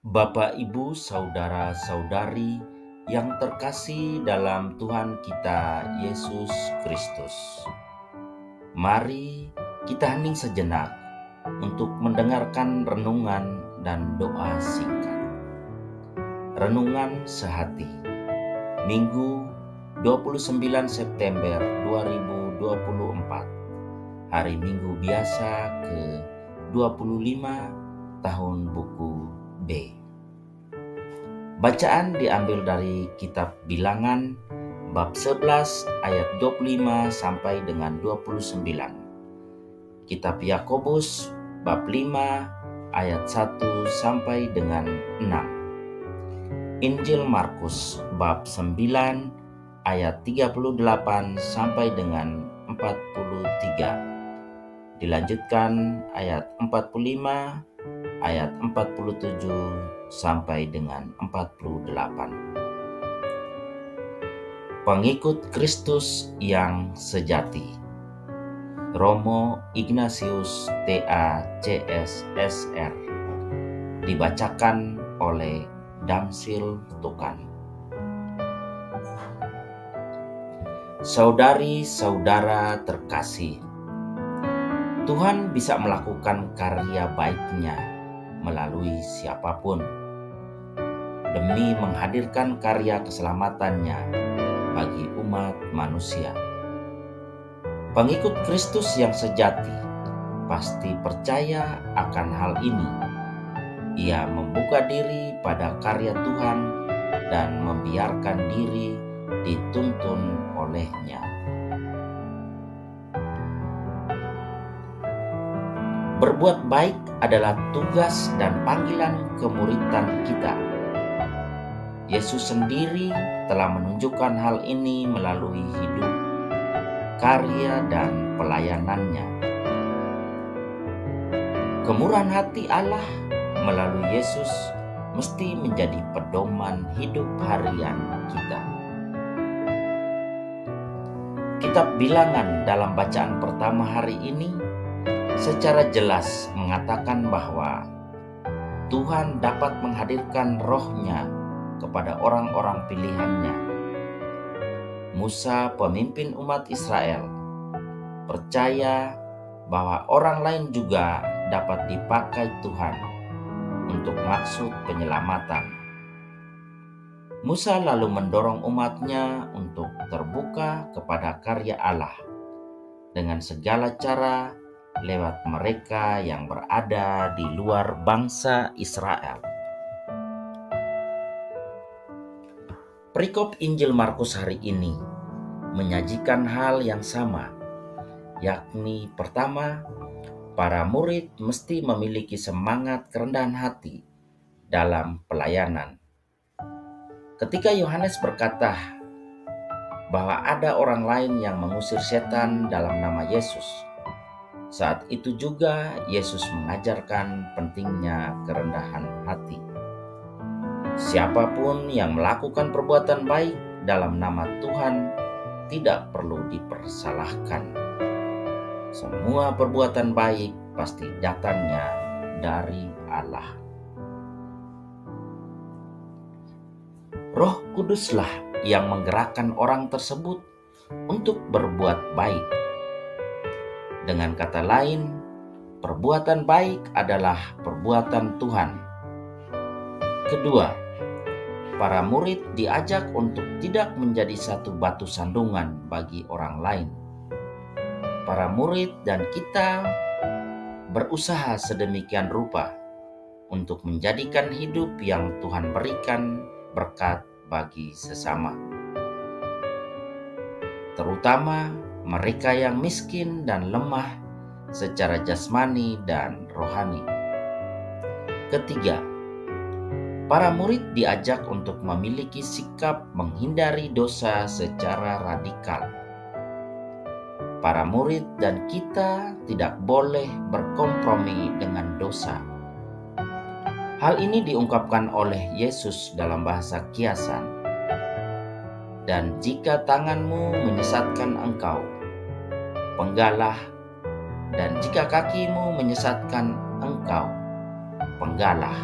Bapak, Ibu, saudara-saudari yang terkasih dalam Tuhan kita Yesus Kristus. Mari kita hening sejenak untuk mendengarkan renungan dan doa singkat. Renungan sehati, Minggu 29 September 2024, hari Minggu biasa ke-25 tahun buku B. Bacaan diambil dari kitab Bilangan bab 11 ayat 25 sampai dengan 29. Kitab Yakobus bab 5 ayat 1 sampai dengan 6. Injil Markus bab 9 ayat 38 sampai dengan 43. Dilanjutkan ayat 45, ayat 47 sampai dengan 48. Pengikut Kristus yang sejati. Romo Ignatius TA CS SR. Dibacakan oleh Damsil Tukan. Saudari-saudara terkasih, Tuhan bisa melakukan karya baik-Nya melalui siapapun demi menghadirkan karya keselamatannya bagi umat manusia. Pengikut Kristus yang sejati pasti percaya akan hal ini. Ia membuka diri pada karya Tuhan dan membiarkan diri dituntun olehnya. Berbuat baik adalah tugas dan panggilan kemuritan kita. Yesus sendiri telah menunjukkan hal ini melalui hidup, karya, dan pelayanannya. Kemurahan hati Allah melalui Yesus mesti menjadi pedoman hidup harian kita. Kitab Bilangan dalam bacaan pertama hari ini secara jelas mengatakan bahwa Tuhan dapat menghadirkan roh-Nya kepada orang-orang pilihan-Nya. Musa, pemimpin umat Israel, percaya bahwa orang lain juga dapat dipakai Tuhan untuk maksud penyelamatan. Musa lalu mendorong umat-Nya untuk terbuka kepada karya Allah dengan segala cara lewat mereka yang berada di luar bangsa Israel. Perikop Injil Markus hari ini menyajikan hal yang sama, yakni pertama, para murid mesti memiliki semangat kerendahan hati dalam pelayanan. Ketika Yohanes berkata bahwa ada orang lain yang mengusir setan dalam nama Yesus, saat itu juga Yesus mengajarkan pentingnya kerendahan hati. Siapapun yang melakukan perbuatan baik dalam nama Tuhan tidak perlu dipersalahkan. Semua perbuatan baik pasti datangnya dari Allah. Roh Kuduslah yang menggerakkan orang tersebut untuk berbuat baik. Dengan kata lain, perbuatan baik adalah perbuatan Tuhan. Kedua, para murid diajak untuk tidak menjadi satu batu sandungan bagi orang lain. Para murid dan kita berusaha sedemikian rupa untuk menjadikan hidup yang Tuhan berikan berkat bagi sesama, terutama mereka yang miskin dan lemah secara jasmani dan rohani. Ketiga, para murid diajak untuk memiliki sikap menghindari dosa secara radikal. Para murid dan kita tidak boleh berkompromi dengan dosa. Hal ini diungkapkan oleh Yesus dalam bahasa kiasan. Dan jika tanganmu menyesatkan engkau, penggalah, dan jika kakimu menyesatkan engkau, penggalah.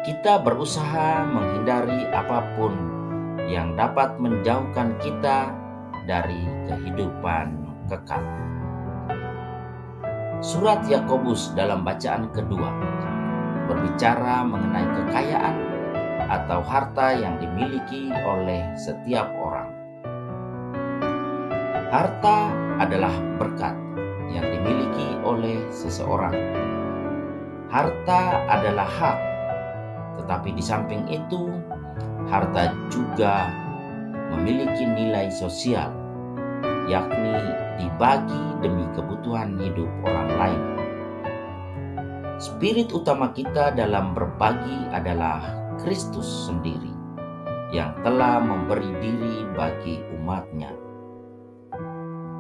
Kita berusaha menghindari apapun yang dapat menjauhkan kita dari kehidupan kekal. Surat Yakobus dalam bacaan kedua berbicara mengenai kekayaan atau harta yang dimiliki oleh setiap orang. Harta adalah berkat yang dimiliki oleh seseorang. Harta adalah hak, tetapi di samping itu, harta juga memiliki nilai sosial, yakni dibagi demi kebutuhan hidup orang lain. Spirit utama kita dalam berbagi adalah Kristus sendiri yang telah memberi diri bagi umatnya.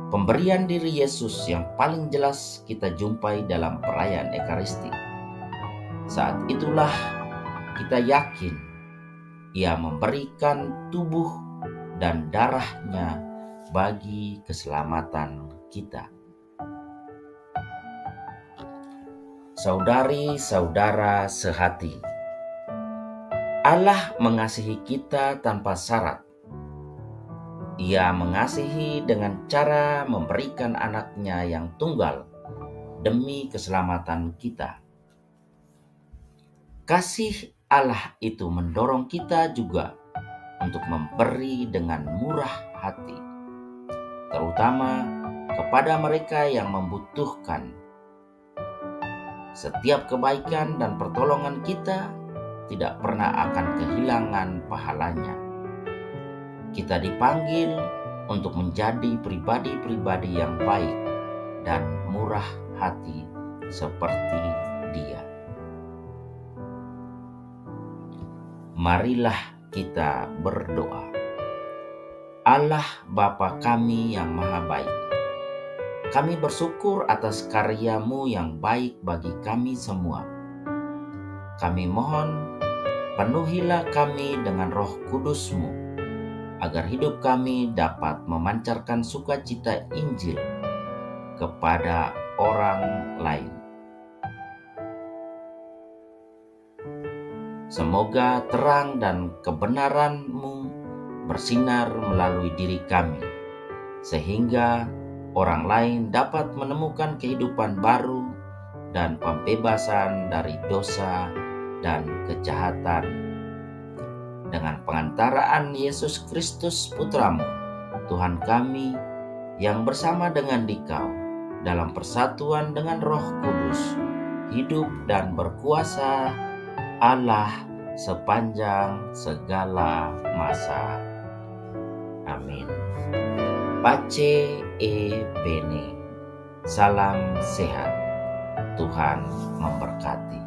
Pemberian diri Yesus yang paling jelas kita jumpai dalam perayaan Ekaristi. Saat itulah kita yakin Ia memberikan tubuh dan darahnya bagi keselamatan kita. Saudari-saudara sehati, Allah mengasihi kita tanpa syarat. Ia mengasihi dengan cara memberikan anaknya yang tunggal demi keselamatan kita. Kasih Allah itu mendorong kita juga untuk memberi dengan murah hati, terutama kepada mereka yang membutuhkan. Setiap kebaikan dan pertolongan kita tidak pernah akan kehilangan pahalanya. Kita dipanggil untuk menjadi pribadi-pribadi yang baik dan murah hati seperti Dia. Marilah kita berdoa. Allah Bapa kami yang Maha Baik, kami bersyukur atas karya-Mu yang baik bagi kami semua. Kami mohon, penuhilah kami dengan Roh Kudus-Mu, agar hidup kami dapat memancarkan sukacita Injil kepada orang lain. Semoga terang dan kebenaran-Mu bersinar melalui diri kami, sehingga orang lain dapat menemukan kehidupan baru dan pembebasan dari dosa dan kejahatan. Dengan pengantaraan Yesus Kristus Putra-Mu, Tuhan kami, yang bersama dengan Dikau dalam persatuan dengan Roh Kudus, hidup dan berkuasa Allah sepanjang segala masa. Amin. Pace e bene. Salam sehat. Tuhan memberkati.